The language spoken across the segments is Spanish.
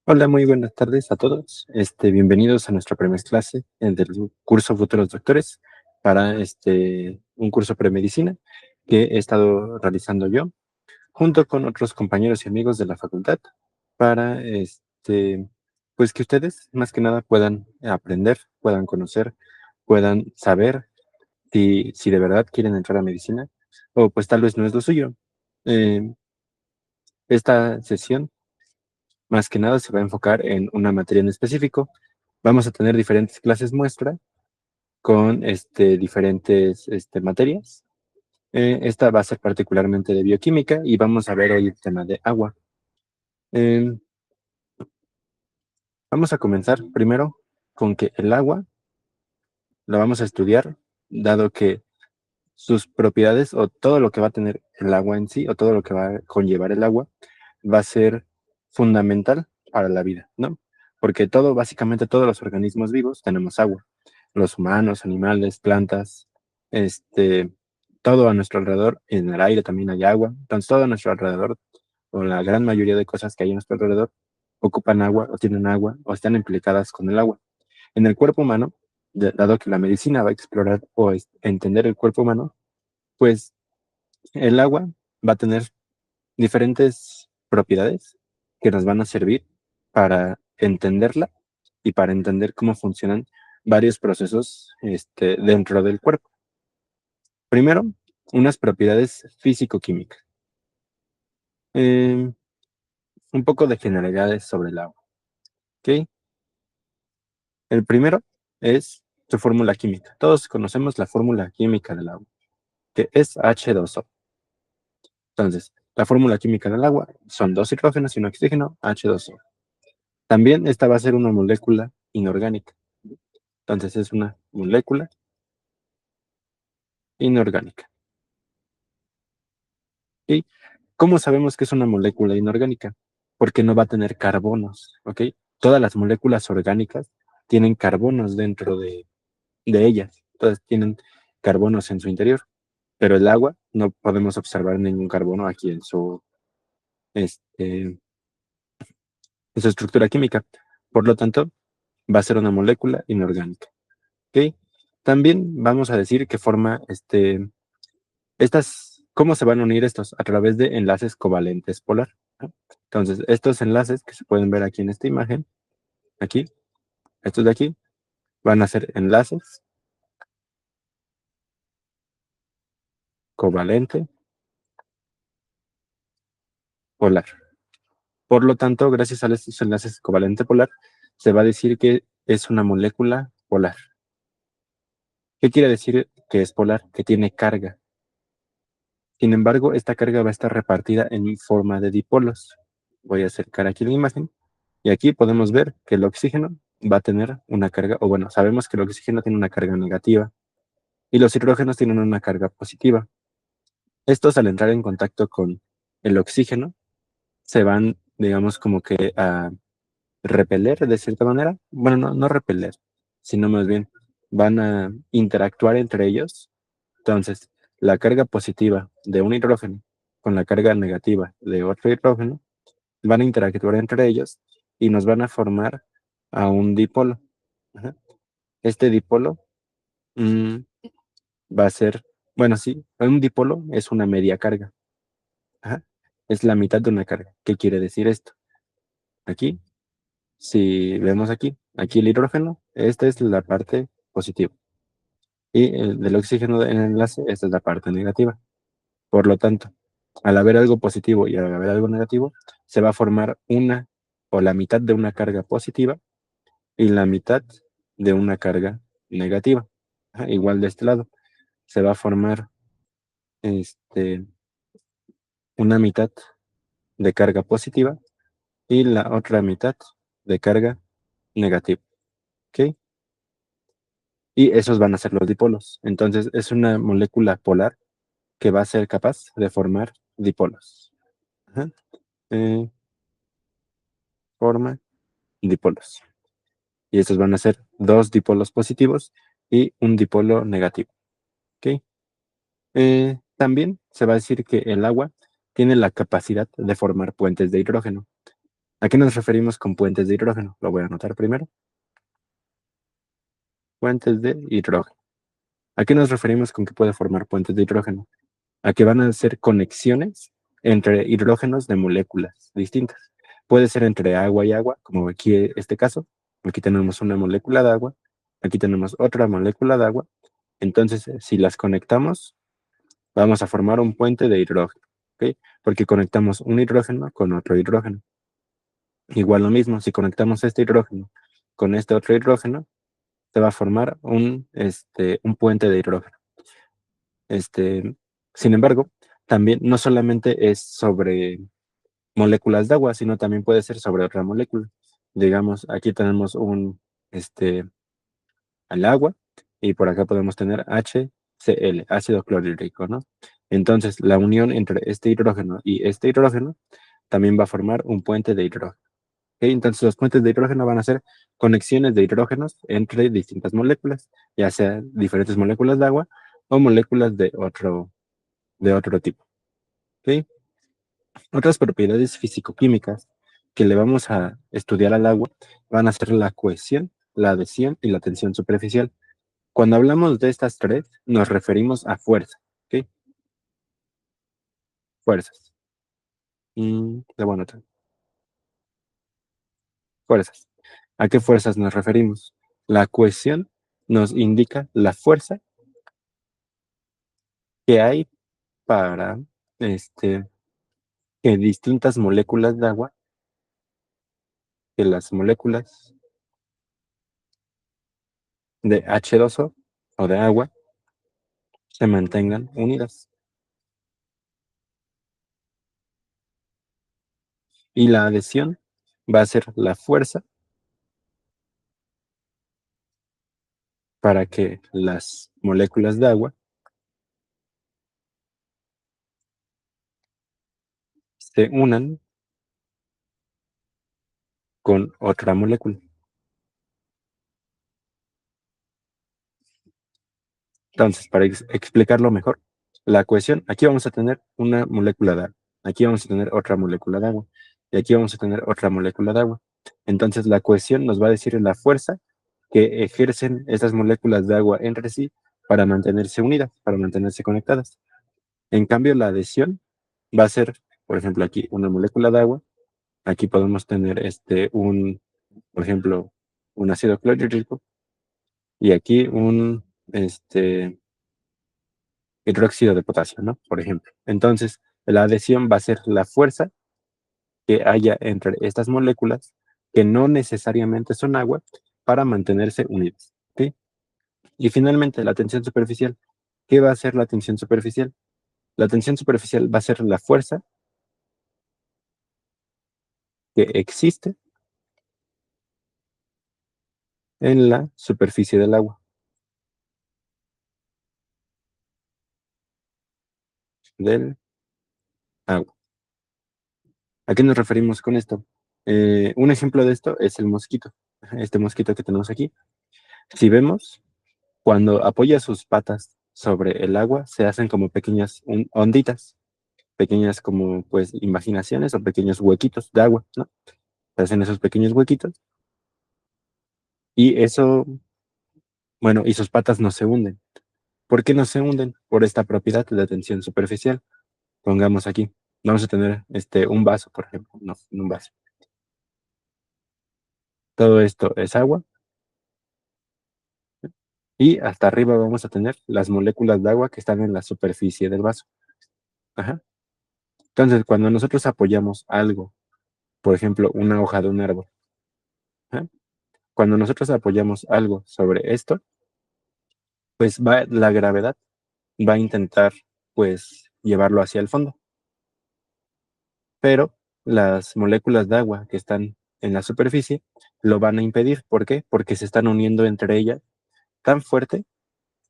Hola, muy buenas tardes a todos. Bienvenidos a nuestra primera clase del curso Futuros Doctores para un curso premedicina que he estado realizando yo junto con otros compañeros y amigos de la facultad para pues que ustedes más que nada puedan aprender, puedan conocer, puedan saber si de verdad quieren entrar a medicina o pues tal vez no es lo suyo. Eh, esta sesión más que nada se va a enfocar en una materia en específico. Vamos a tener diferentes clases muestra con diferentes materias. Esta va a ser particularmente de bioquímica y vamos a ver hoy el tema de agua. Eh, Vamos a comenzar primero con que el agua la vamos a estudiar, dado que sus propiedades o todo lo que va a tener el agua en sí o todo lo que va a conllevar el agua va a ser fundamental para la vida, ¿no? Porque básicamente todos los organismos vivos tenemos agua. Los humanos, animales, plantas, este, todo a nuestro alrededor, en el aire también hay agua. Entonces todo a nuestro alrededor, o la gran mayoría de cosas que hay a nuestro alrededor, ocupan agua o tienen agua o están implicadas con el agua. En el cuerpo humano, dado que la medicina va a explorar o entender el cuerpo humano, pues el agua va a tener diferentes propiedades que nos van a servir para entenderla y para entender cómo funcionan varios procesos dentro del cuerpo. Primero, unas propiedades físico-químicas. Un poco de generalidades sobre el agua. ¿Ok? El primero es su fórmula química. Todos conocemos la fórmula química del agua, que es H2O. Entonces, la fórmula química del agua son dos hidrógenos y un oxígeno, H2O. También esta va a ser una molécula inorgánica. Entonces es una molécula inorgánica. ¿Y cómo sabemos que es una molécula inorgánica? Porque no va a tener carbonos, ¿ok? Todas las moléculas orgánicas tienen carbonos dentro de ellas. Todas tienen carbonos en su interior. Pero el agua no podemos observar ningún carbono aquí este, en su estructura química. Por lo tanto, va a ser una molécula inorgánica. ¿Ok? También vamos a decir que forma ¿cómo se van a unir estos? A través de enlaces covalentes polar, ¿no? Entonces, estos enlaces que se pueden ver aquí en esta imagen, aquí, estos de aquí, van a ser enlaces covalente polar. Por lo tanto, gracias a estos enlaces covalente polar, se va a decir que es una molécula polar. ¿Qué quiere decir que es polar? Que tiene carga. Sin embargo, esta carga va a estar repartida en forma de dipolos. Voy a acercar aquí la imagen y aquí podemos ver que el oxígeno va a tener una carga, o bueno, sabemos que el oxígeno tiene una carga negativa y los hidrógenos tienen una carga positiva. Estos al entrar en contacto con el oxígeno se van, digamos, como que a repeler de cierta manera. Bueno, no repeler, sino más bien van a interactuar entre ellos. Entonces, la carga positiva de un hidrógeno con la carga negativa de otro hidrógeno van a interactuar entre ellos y nos van a formar a un dipolo. Ajá. Este dipolo mm, va a ser, bueno, sí, un dipolo es una media carga. Ajá. Es la mitad de una carga. ¿Qué quiere decir esto? Aquí, si vemos aquí el hidrógeno, esta es la parte positiva. Y el del oxígeno en el enlace, esta es la parte negativa. Por lo tanto, al haber algo positivo y al haber algo negativo, se va a formar una o la mitad de una carga positiva y la mitad de una carga negativa. Ajá, igual de este lado, se va a formar este, una mitad de carga positiva y la otra mitad de carga negativa. ¿Ok? Y esos van a ser los dipolos. Entonces, es una molécula polar que va a ser capaz de formar dipolos. Ajá. Eh, Forma dipolos. Y estos van a ser dos dipolos positivos y un dipolo negativo. ¿Ok? También se va a decir que el agua tiene la capacidad de formar puentes de hidrógeno. ¿A qué nos referimos con puentes de hidrógeno? Lo voy a anotar primero. Puentes de hidrógeno. ¿A qué nos referimos con que puede formar puentes de hidrógeno? A que van a ser conexiones entre hidrógenos de moléculas distintas. Puede ser entre agua y agua, como aquí este caso. Aquí tenemos una molécula de agua, aquí tenemos otra molécula de agua. Entonces, si las conectamos, vamos a formar un puente de hidrógeno, ¿ok? Porque conectamos un hidrógeno con otro hidrógeno. Igual lo mismo, si conectamos este hidrógeno con este otro hidrógeno, se va a formar un puente de hidrógeno. Sin embargo, también no solamente es sobre moléculas de agua, sino también puede ser sobre otra molécula. Digamos, aquí tenemos el agua y por acá podemos tener HCl, ácido clorhídrico, ¿no? Entonces, la unión entre este hidrógeno y este hidrógeno también va a formar un puente de hidrógeno. ¿Ok? Entonces, los puentes de hidrógeno van a ser conexiones de hidrógenos entre distintas moléculas, ya sea diferentes moléculas de agua o moléculas de otro tipo. ¿Ok? Otras propiedades físico-químicas que le vamos a estudiar al agua van a ser la cohesión, la adhesión y la tensión superficial. Cuando hablamos de estas tres, nos referimos a fuerza, ¿ok? Fuerzas. Bueno, fuerzas. ¿A qué fuerzas nos referimos? La cohesión nos indica la fuerza que hay para que distintas moléculas de agua, que las moléculas de H2O o de agua se mantengan unidas. Y la adhesión va a ser la fuerza para que las moléculas de agua se unan con otra molécula. Entonces, para explicarlo mejor, la cohesión, aquí vamos a tener una molécula de agua, aquí vamos a tener otra molécula de agua, y aquí vamos a tener otra molécula de agua. Entonces, la cohesión nos va a decir la fuerza que ejercen estas moléculas de agua entre sí para mantenerse unidas, para mantenerse conectadas. En cambio, la adhesión va a ser, por ejemplo, aquí una molécula de agua, aquí podemos tener por ejemplo, un ácido clorhídrico, y aquí hidróxido de potasio, ¿no? Por ejemplo. Entonces, la adhesión va a ser la fuerza que haya entre estas moléculas, que no necesariamente son agua, para mantenerse unidas, ¿sí? Y finalmente, la tensión superficial. ¿Qué va a ser la tensión superficial? La tensión superficial va a ser la fuerza que existe en la superficie del agua. Del agua. ¿A qué nos referimos con esto? Un ejemplo de esto es el mosquito. Este mosquito que tenemos aquí. Si vemos, cuando apoya sus patas sobre el agua, se hacen como pequeñas onditas, pequeñas como pues imaginaciones o pequeños huequitos de agua, ¿no? Se hacen esos pequeños huequitos y eso, bueno, y sus patas no se hunden. ¿Por qué no se hunden? Por esta propiedad de tensión superficial. Pongamos aquí, vamos a tener un vaso, por ejemplo, no, un vaso. Todo esto es agua y hasta arriba vamos a tener las moléculas de agua que están en la superficie del vaso. Ajá. Entonces, cuando nosotros apoyamos algo, por ejemplo, una hoja de un árbol, ajá, cuando nosotros apoyamos algo sobre esto, pues la gravedad va a intentar, pues, llevarlo hacia el fondo. Pero las moléculas de agua que están en la superficie lo van a impedir. ¿Por qué? Porque se están uniendo entre ellas tan fuerte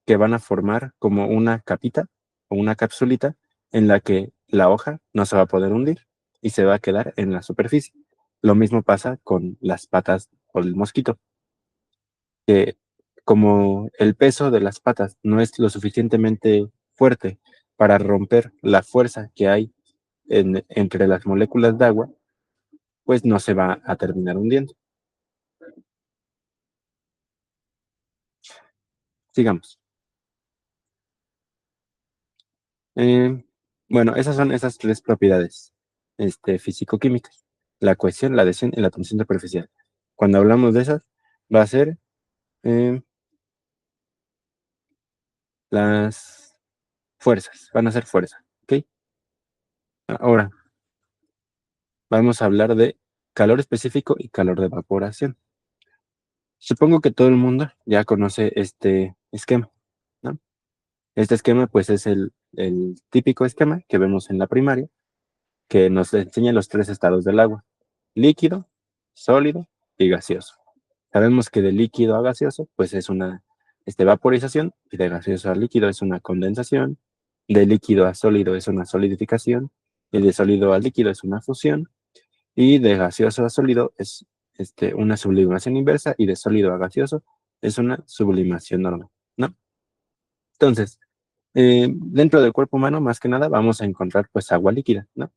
que van a formar como una capita o una capsulita en la que la hoja no se va a poder hundir y se va a quedar en la superficie. Lo mismo pasa con las patas o el mosquito, que como el peso de las patas no es lo suficientemente fuerte para romper la fuerza que hay entre las moléculas de agua, pues no se va a terminar hundiendo. Sigamos. Bueno, esas son esas tres propiedades físico-químicas: la cohesión, la adhesión y la tensión superficial. Cuando hablamos de esas, va a ser las fuerzas, van a ser fuerza, ¿ok? Ahora, vamos a hablar de calor específico y calor de evaporación. Supongo que todo el mundo ya conoce este esquema, ¿no? Este esquema, pues, es el típico esquema que vemos en la primaria, que nos enseña los tres estados del agua: líquido, sólido y gaseoso. Sabemos que de líquido a gaseoso, pues es una vaporización, y de gaseoso a líquido es una condensación, de líquido a sólido es una solidificación, y de sólido a líquido es una fusión, y de gaseoso a sólido es una sublimación inversa, y de sólido a gaseoso es una sublimación normal, ¿no? Entonces, dentro del cuerpo humano, más que nada, vamos a encontrar pues agua líquida, ¿no?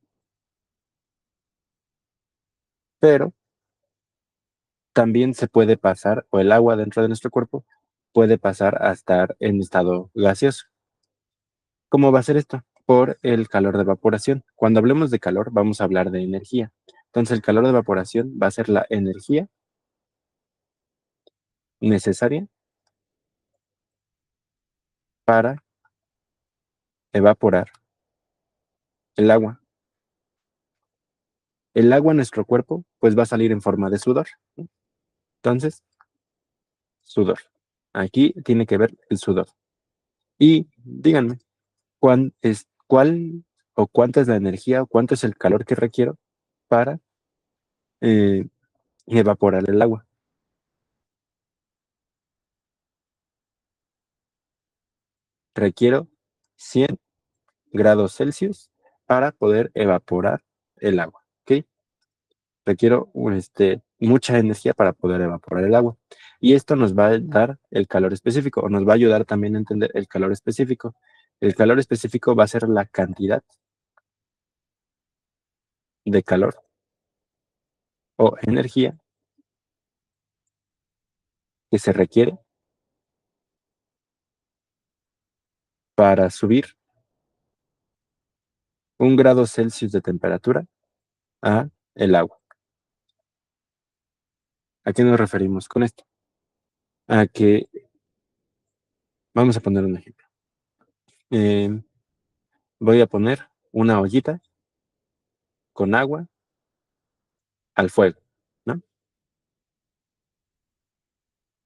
Pero también se puede pasar, o el agua dentro de nuestro cuerpo puede pasar a estar en estado gaseoso. ¿Cómo va a ser esto? Por el calor de evaporación. Cuando hablemos de calor, vamos a hablar de energía. Entonces, el calor de evaporación va a ser la energía necesaria para evaporar el agua. El agua en nuestro cuerpo, pues va a salir en forma de sudor, ¿no? Entonces, sudor. Aquí tiene que ver el sudor. Y díganme, ¿cuál o cuánta es la energía o cuánto es el calor que requiero para eh, evaporar el agua? Requiero 100 grados Celsius para poder evaporar el agua, ¿ok? Requiero mucha energía para poder evaporar el agua. Y esto nos va a dar el calor específico, o nos va a ayudar también a entender el calor específico. El calor específico va a ser la cantidad de calor o energía que se requiere para subir 1 grado Celsius de temperatura a el agua. ¿A qué nos referimos con esto? A que, vamos a poner un ejemplo. Voy a poner una ollita con agua al fuego, ¿no?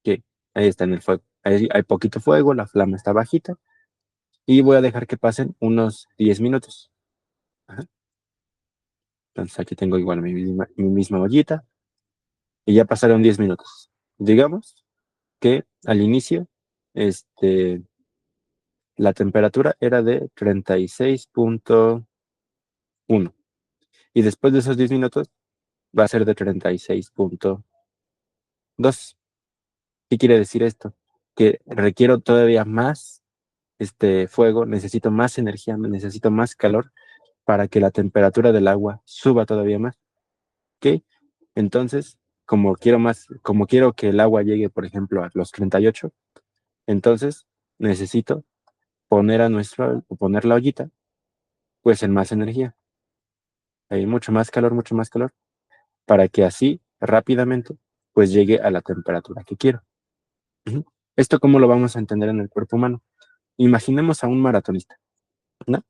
Que ahí está en el fuego. Ahí hay poquito fuego, la flama está bajita, y voy a dejar que pasen unos 10 minutos. Ajá. Entonces aquí tengo igual mi misma ollita, y ya pasaron 10 minutos. Digamos que al inicio, la temperatura era de 36.1, y después de esos 10 minutos va a ser de 36.2. ¿Qué quiere decir esto? Que requiero todavía más fuego, necesito más energía, necesito más calor para que la temperatura del agua suba todavía más, ¿ok? Entonces, como quiero que el agua llegue, por ejemplo, a los 38, entonces necesito poner la ollita, pues, en más energía. Hay mucho más calor, para que así rápidamente pues llegue a la temperatura que quiero. Ujú. ¿Esto cómo lo vamos a entender en el cuerpo humano? Imaginemos a un maratonista, ¿no?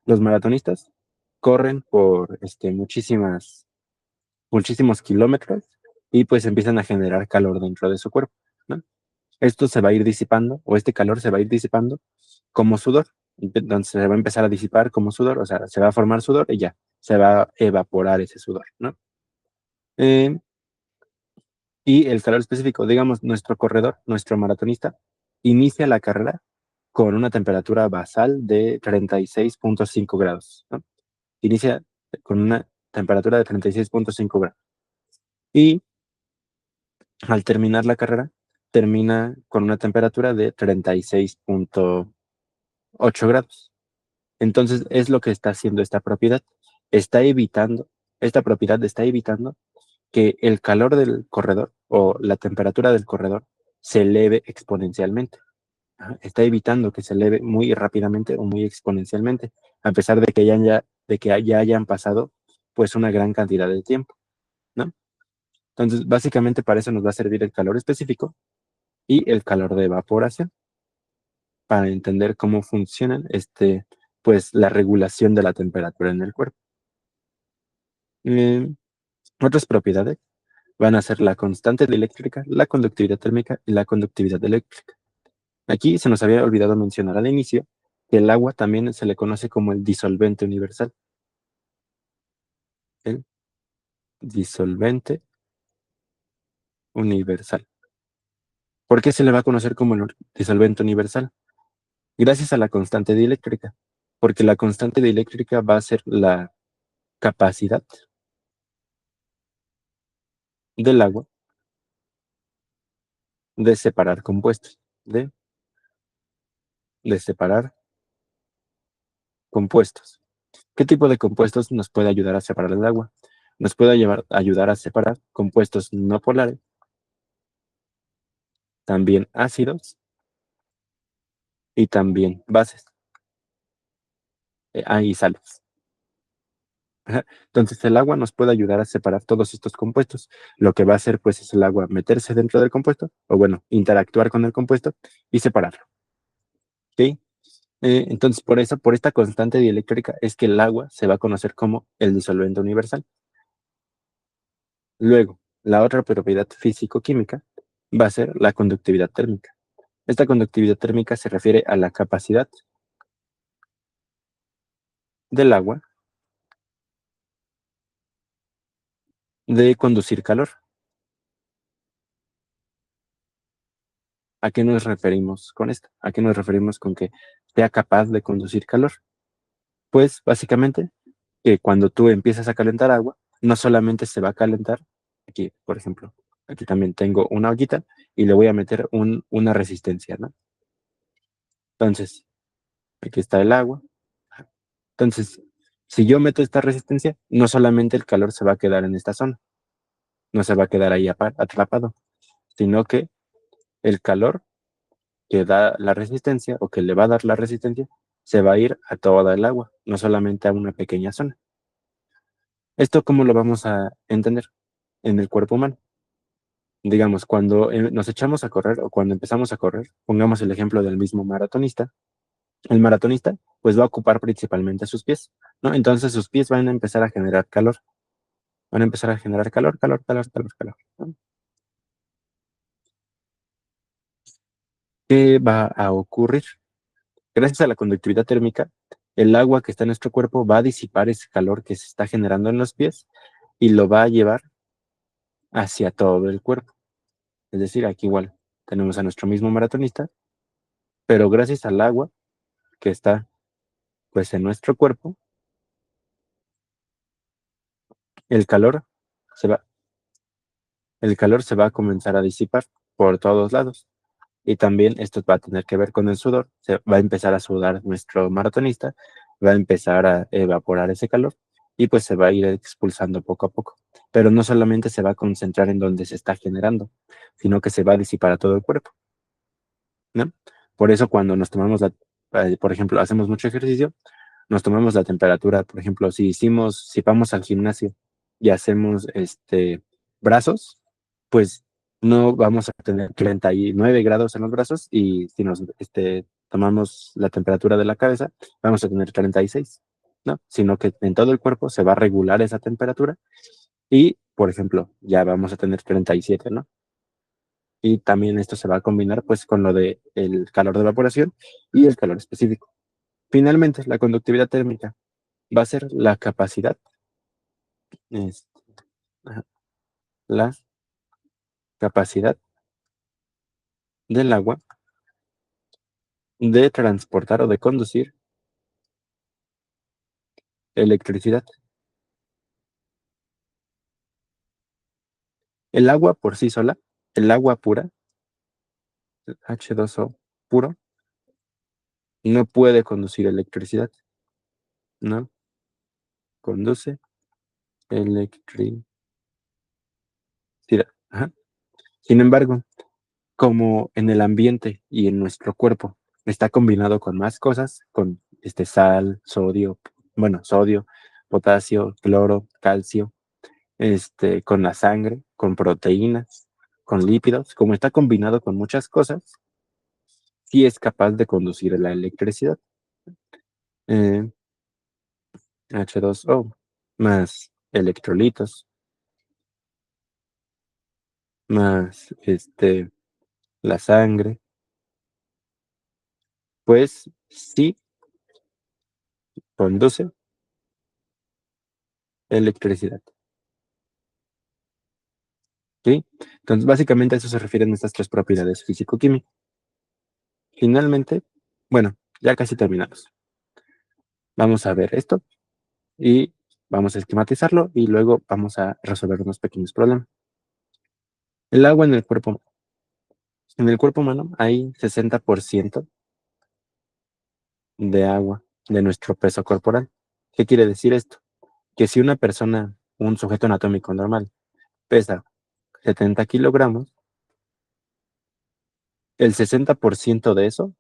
Los maratonistas corren por muchísimos kilómetros, y pues empiezan a generar calor dentro de su cuerpo, ¿no? Esto se va a ir disipando, o este calor se va a ir disipando como sudor. Entonces se va a empezar a disipar como sudor, o sea, se va a formar sudor y ya, se va a evaporar ese sudor, ¿no? Eh, y el calor específico, digamos, nuestro corredor, nuestro maratonista, inicia la carrera con una temperatura basal de 36.5 grados, ¿no? Inicia con una temperatura de 36.5 grados. Y al terminar la carrera, termina con una temperatura de 36.8 grados. Entonces, es lo que está haciendo esta propiedad. esta propiedad está evitando que el calor del corredor o la temperatura del corredor se eleve exponencialmente. Está evitando que se eleve muy rápidamente o muy exponencialmente, a pesar de que ya hayan pasado pues una gran cantidad de tiempo, ¿no? Entonces, básicamente para eso nos va a servir el calor específico y el calor de evaporación, para entender cómo funcionan pues la regulación de la temperatura en el cuerpo. Eh, Otras propiedades van a ser la constante dieléctrica, la conductividad térmica y la conductividad eléctrica. Aquí se nos había olvidado mencionar al inicio que el agua también se le conoce como el disolvente universal. El disolvente universal. ¿Por qué se le va a conocer como el disolvente universal? Gracias a la constante dieléctrica, porque la constante dieléctrica va a ser la capacidad del agua de separar compuestos, de separar compuestos. ¿Qué tipo de compuestos nos puede ayudar a separar el agua? Nos puede ayudar a separar compuestos no polares, también ácidos y también bases, y sales. Entonces el agua nos puede ayudar a separar todos estos compuestos. Lo que va a hacer pues es el agua meterse dentro del compuesto, o bueno, interactuar con el compuesto y separarlo. ¿Ok? Entonces por eso, por esta constante dieléctrica es que el agua se va a conocer como el disolvente universal. Luego, la otra propiedad físico-química va a ser la conductividad térmica. Esta conductividad térmica se refiere a la capacidad del agua de conducir calor. ¿A qué nos referimos con esto? ¿A qué nos referimos con que sea capaz de conducir calor? Pues básicamente que cuando tú empiezas a calentar agua, no solamente se va a calentar, aquí, por ejemplo, aquí también tengo una ollita y le voy a meter una resistencia, ¿no? Entonces, aquí está el agua. Entonces, si yo meto esta resistencia, no solamente el calor se va a quedar en esta zona, no se va a quedar ahí atrapado, sino que el calor que da la resistencia o que le va a dar la resistencia se va a ir a toda el agua, no solamente a una pequeña zona. ¿Esto cómo lo vamos a entender en el cuerpo humano? Digamos, cuando nos echamos a correr o cuando empezamos a correr, pongamos el ejemplo del mismo maratonista, el maratonista pues va a ocupar principalmente sus pies, ¿no? Entonces sus pies van a empezar a generar calor, van a empezar a generar calor, calor, calor, calor, calor, ¿no? ¿Qué va a ocurrir? Gracias a la conductividad térmica, el agua que está en nuestro cuerpo va a disipar ese calor que se está generando en los pies y lo va a llevar hacia todo el cuerpo. Es decir, aquí igual tenemos a nuestro mismo maratonista, pero gracias al agua que está pues en nuestro cuerpo, el calor se va, el calor se va a comenzar a disipar por todos lados. Y también esto va a tener que ver con el sudor. Se va a empezar a sudar nuestro maratonista, va a empezar a evaporar ese calor y pues se va a ir expulsando poco a poco. Pero no solamente se va a concentrar en donde se está generando, sino que se va a disipar a todo el cuerpo, ¿no? Por eso cuando nos tomamos por ejemplo, hacemos mucho ejercicio, nos tomamos la temperatura, por ejemplo, si vamos al gimnasio y hacemos brazos, pues no vamos a tener 39 grados en los brazos y si nos tomamos la temperatura de la cabeza, vamos a tener 36, ¿no? Sino que en todo el cuerpo se va a regular esa temperatura y, por ejemplo, ya vamos a tener 37, ¿no? Y también esto se va a combinar pues con lo de el calor de evaporación y el calor específico. Finalmente, la conductividad térmica va a ser la capacidad, es- ajá, la capacidad del agua de transportar o de conducir electricidad. El agua por sí sola, el agua pura, el H2O puro, no puede conducir electricidad, ¿no? conduce electricidad. Ajá. Sin embargo, como en el ambiente y en nuestro cuerpo está combinado con más cosas, con sal, sodio, sodio, potasio, cloro, calcio, con la sangre, con proteínas, con lípidos, como está combinado con muchas cosas, sí es capaz de conducir la electricidad. Eh, H2O más electrolitos, más la sangre, pues sí conduce electricidad. ¿Sí? Entonces, básicamente a eso se refieren estas tres propiedades físico-químicas. Finalmente, bueno, ya casi terminamos. Vamos a ver esto y vamos a esquematizarlo y luego vamos a resolver unos pequeños problemas. El agua en el cuerpo humano. En el cuerpo humano hay 60% de agua de nuestro peso corporal. ¿Qué quiere decir esto? Que si una persona, un sujeto anatómico normal, pesa 70 kilogramos, el 60% de eso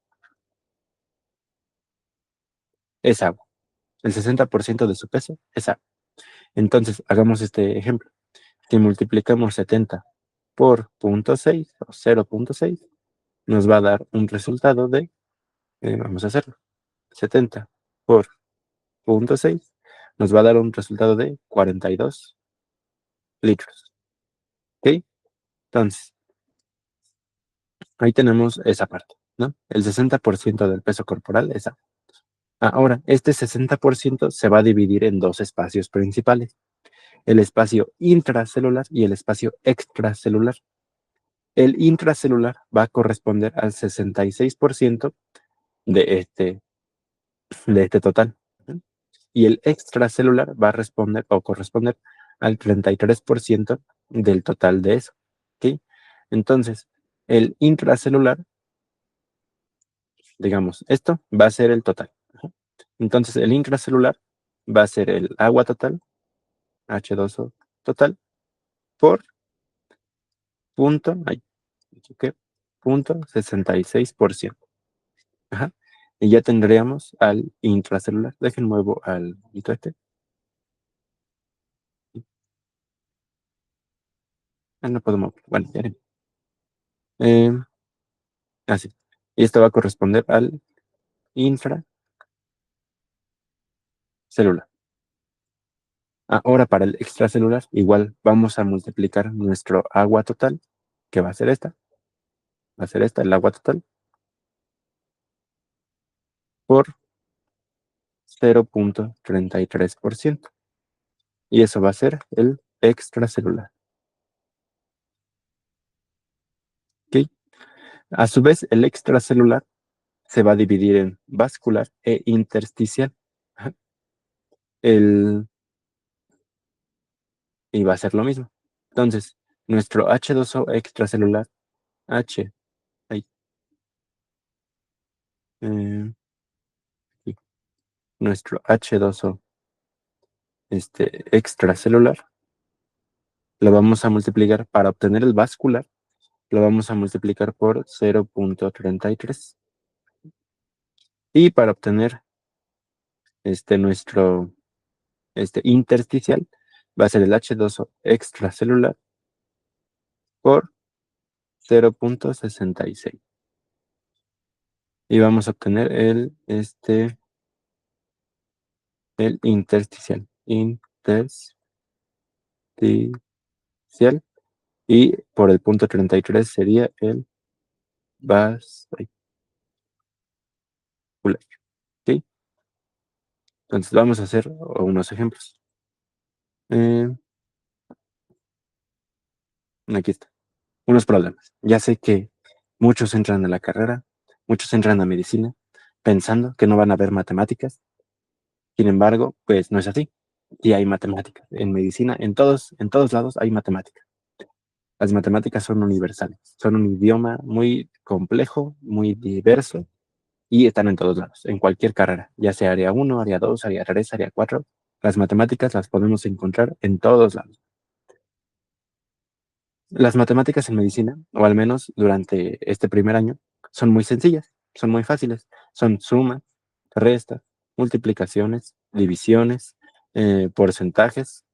es agua. El 60% de su peso es agua. Entonces, hagamos este ejemplo. Si multiplicamos 70 por 0.6 o 0.6, nos va a dar un resultado de, vamos a hacerlo, 70 por 0.6, nos va a dar un resultado de 42 litros. ¿Ok? Entonces, ahí tenemos esa parte, ¿no? El 60% del peso corporal es agua. Ahora, este 60% se va a dividir en dos espacios principales, el espacio intracelular y el espacio extracelular. El intracelular va a corresponder al 66% de este total, ¿no? Y el extracelular va a responder o corresponder al 33% del total de eso. ¿Ok? Entonces, el intracelular, digamos, esto va a ser el total. Ajá. Entonces, el intracelular va a ser el agua total, H2O total, por ay, ¿qué? 0.66%. Ajá. Y ya tendríamos al intracelular. Dejen muevo al hito no puedo mover. Bueno, ya haré. Así. Y esto va a corresponder al infracelular. Ahora para el extracelular, igual vamos a multiplicar nuestro agua total, que va a ser esta. Va a ser esta, el agua total, por 0.33%. Y eso va a ser el extracelular. ¿Ok? A su vez, el extracelular se va a dividir en vascular e intersticial. Ajá. Y va a ser lo mismo. Entonces, nuestro H2O extracelular, H, ahí, aquí, nuestro H2O extracelular, lo vamos a multiplicar para obtener el vascular, lo vamos a multiplicar por 0.33. Y para obtener nuestro intersticial, va a ser el H2O extracelular por 0.66. Y vamos a obtener el intersticial. Intersticial. Y por el punto 33 sería el vascular. ¿Ok? Entonces vamos a hacer unos ejemplos. Eh, Aquí está. Unos problemas. Ya sé que muchos entran a la carrera, muchos entran a medicina pensando que no van a ver matemáticas. Sin embargo, pues no es así. Y hay matemáticas. En medicina, en todos lados hay matemáticas. Las matemáticas son universales. Son un idioma muy complejo, muy diverso y están en todos lados, en cualquier carrera, ya sea área 1, área 2, área 3, área 4. Las matemáticas las podemos encontrar en todos lados. Las matemáticas en medicina, o al menos durante este primer año, son muy sencillas, son muy fáciles. Son sumas, restas, multiplicaciones, divisiones, porcentajes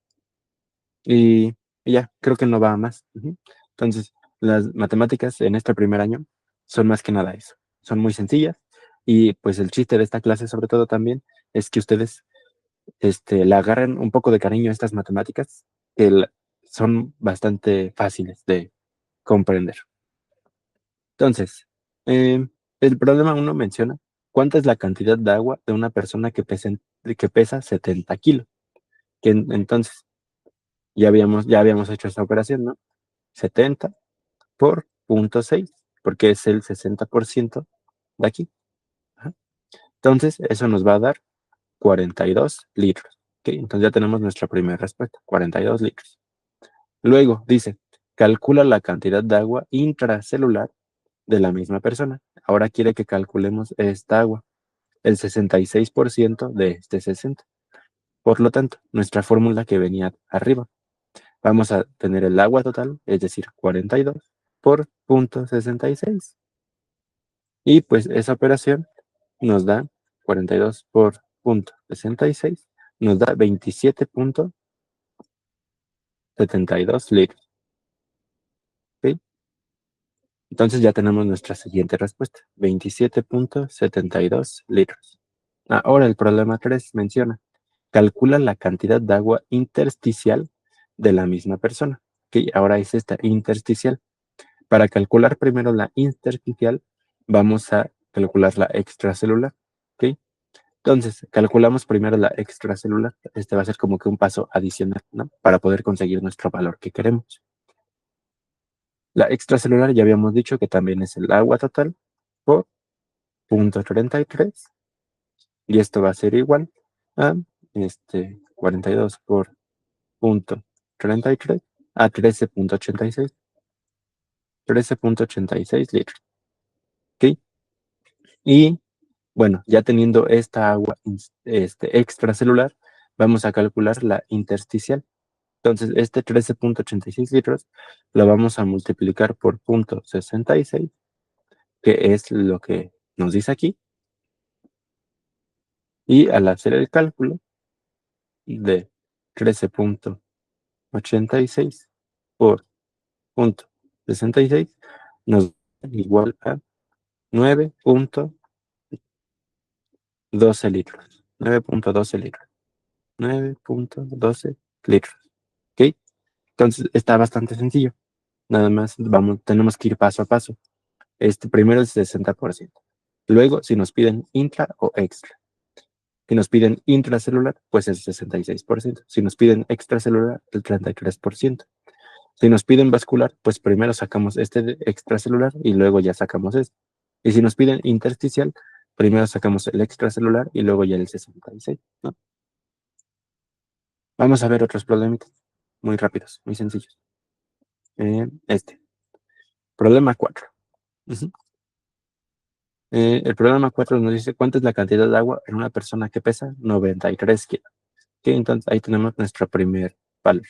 y ya, creo que no va a más. Ujú. Entonces, las matemáticas en este primer año son más que nada eso. Son muy sencillas y pues el chiste de esta clase sobre todo también es que ustedes le agarren un poco de cariño a estas matemáticas que son bastante fáciles de comprender. Entonces, eh, el problema uno menciona cuánta es la cantidad de agua de una persona que pesa 70 kilos. Entonces, ya habíamos hecho esta operación, ¿no? 70 por 0.6, porque es el 60% de aquí. Ajá. Entonces, eso nos va a dar 42 litros. ¿Ok? Entonces ya tenemos nuestra primera respuesta, 42 litros. Luego dice, calcula la cantidad de agua intracelular de la misma persona. Ahora quiere que calculemos esta agua, el 66% de este 60. Por lo tanto, nuestra fórmula que venía arriba, vamos a tener el agua total, es decir, 42 por 0.66. Y pues esa operación nos da 42 por 0.66, nos da 27.72 litros. ¿Ok? Entonces ya tenemos nuestra siguiente respuesta, 27.72 litros. Ahora el problema 3 menciona, calcula la cantidad de agua intersticial de la misma persona. ¿Ok? Ahora es esta intersticial. Para calcular primero la intersticial, vamos a calcular la extracelular. ¿Ok? Entonces, calculamos primero la extracelular. Este va a ser como que un paso adicional, ¿no? Para poder conseguir nuestro valor que queremos. La extracelular ya habíamos dicho que también es el agua total por 0.33 y esto va a ser igual a 42 por 0.33 a 13.86 litros. ¿Ok? Y bueno, ya teniendo esta agua extracelular, vamos a calcular la intersticial. Entonces, este 13.86 litros lo vamos a multiplicar por 0.66, que es lo que nos dice aquí. Y al hacer el cálculo de 13.86 por 0.66, nos da igual a 9.12 litros. 9.12 litros. 9.12 litros. ¿Ok? Entonces, está bastante sencillo. Nada más tenemos que ir paso a paso. Primero el 60%. Luego, si nos piden intra o extra. Si nos piden intracelular, pues el 66%. Si nos piden extracelular, el 33%. Si nos piden vascular, pues primero sacamos este de extracelular y luego ya sacamos este. Y si nos piden intersticial, primero sacamos el extracelular y luego ya el 66, ¿no? Vamos a ver otros problemitas muy rápidos, muy sencillos. Problema 4. Ujú. El problema 4 nos dice cuánta es la cantidad de agua en una persona que pesa 93 kilos. Ok, entonces ahí tenemos nuestro primer valor.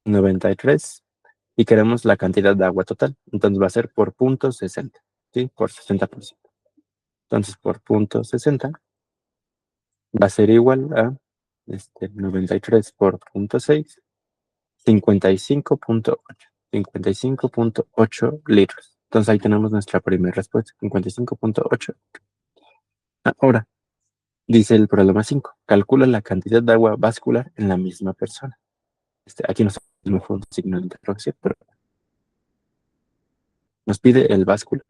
93 y queremos la cantidad de agua total. Entonces va a ser por 0.60, ¿sí? Por 60%. Entonces por 0.60 va a ser igual a 93 por 0.6, 55.8. 55.8 litros. Entonces ahí tenemos nuestra primera respuesta, 55.8. Ahora, dice el problema 5, calcula la cantidad de agua vascular en la misma persona. Aquí no fue un signo de interrogación, pero nos pide el vascular.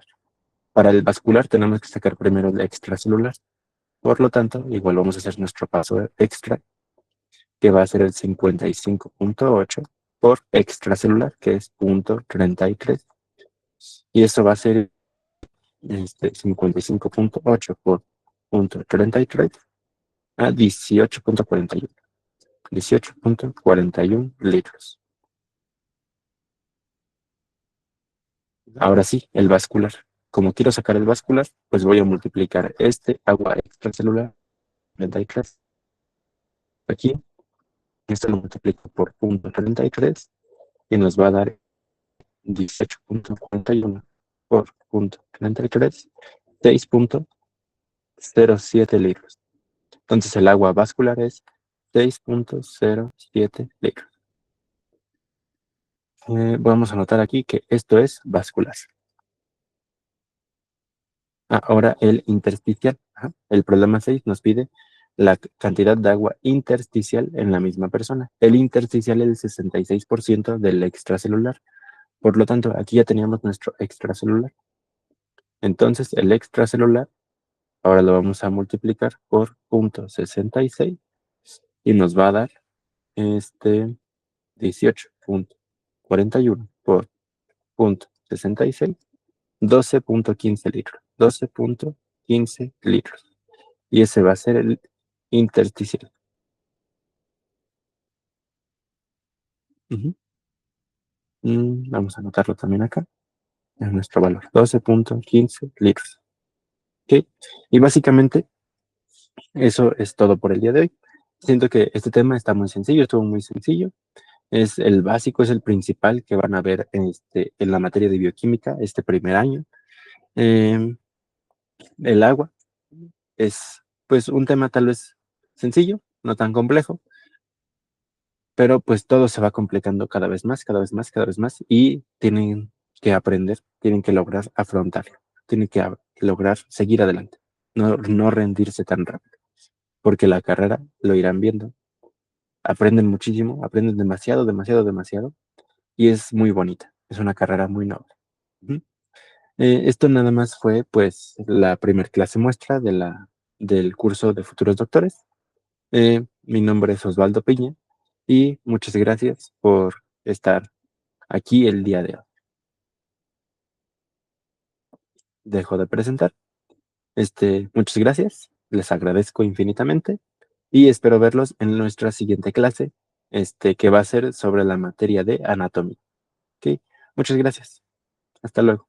Para el vascular tenemos que sacar primero el extracelular. Por lo tanto, igual vamos a hacer nuestro paso extra, que va a ser el 55.8 por extracelular, que es 0.33. Y eso va a ser 55.8 por 0.33 a 18.41. 18.41 litros. Ahora sí, el vascular. Como quiero sacar el vascular, pues voy a multiplicar este agua extracelular 33 aquí. Esto lo multiplico por 0.33 y nos va a dar 18.41 por 0.33, 6.07 litros. Entonces el agua vascular es 6.07 litros. Vamos a anotar aquí que esto es vascular. Ahora el intersticial. El problema 6 nos pide la cantidad de agua intersticial en la misma persona. El intersticial es el 66% del extracelular. Por lo tanto, aquí ya teníamos nuestro extracelular. Entonces, el extracelular, ahora lo vamos a multiplicar por 0.66 y nos va a dar 18.41 por 0.66, 12.15 litros. 12.15 litros. Y ese va a ser el intersticial. Vamos a anotarlo también acá, en nuestro valor, 12.15 litros. ¿Ok? Y básicamente eso es todo por el día de hoy. Siento que este tema está muy sencillo, estuvo muy sencillo. Es el básico, es el principal que van a ver en la materia de bioquímica este primer año. El agua es pues un tema tal vez sencillo, no tan complejo, pero pues todo se va complicando cada vez más, cada vez más, cada vez más y tienen que aprender, tienen que lograr afrontarlo, tienen que lograr seguir adelante, no rendirse tan rápido, porque la carrera lo irán viendo, aprenden muchísimo, aprenden demasiado, demasiado, demasiado y es muy bonita, es una carrera muy noble. Ujú. Esto nada más fue pues la primer clase muestra del curso de futuros doctores. Mi nombre es Osvaldo Piña y muchas gracias por estar aquí el día de hoy. Dejo de presentar. Muchas gracias, les agradezco infinitamente y espero verlos en nuestra siguiente clase, que va a ser sobre la materia de anatomía. ¿Ok? Muchas gracias. Hasta luego.